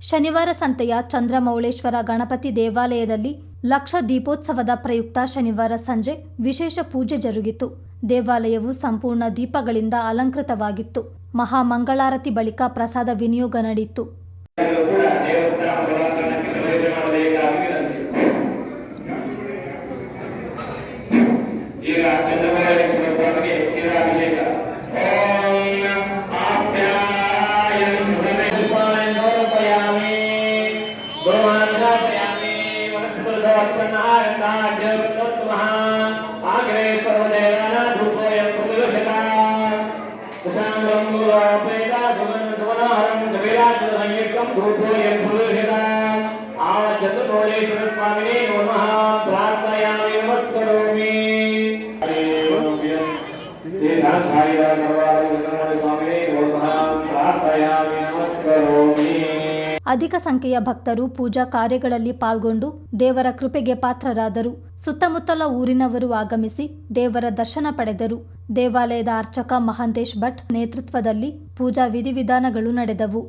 ಶನಿವಾರ ಸಂತೆಯ ಚಂದ್ರಮೌಳೇಶ್ವರ ಗಣಪತಿ ದೇವಾಲಯದಲ್ಲಿ ಲಕ್ಷ ದೀಪೋತ್ಸವದ ಪ್ರಯುಕ್ತ ಶನಿವಾರ ಸಂಜೆ ವಿಶೇಷ ಪೂಜೆ ಜರುಗಿತು. ದೇವಾಲಯವು ಸಂಪೂರ್ಣ ದೀಪಗಳಿಂದ ಅಲಂಕೃತವಾಗಿತ್ತು. ಮಹಾಮಂಗಳಾರತಿ ಬಳಿಕ ಪ್ರಸಾದ ವಿನಿಯೋಗ ನಡೆಯಿತು. ಅಧಿಕ ಸಂಖ್ಯೆಯ ಭಕ್ತರು ಪೂಜಾ ಕಾರ್ಯಗಳಲ್ಲಿ ಪಾಲ್ಗೊಂಡು ದೇವರ ಕೃಪೆಗೆ ಪಾತ್ರರಾದರು. ಸುತ್ತಮುತ್ತಲ ಊರಿನವರು ಆಗಮಿಸಿ ದೇವರ ದರ್ಶನ ಪಡೆದರು. ದೇವಾಲಯದ ಅರ್ಚಕ ಮಹಾಂತೇಶ್ ಭಟ್ ನೇತೃತ್ವದಲ್ಲಿ ಪೂಜಾ ವಿಧಿವಿಧಾನಗಳು ನಡೆದವು.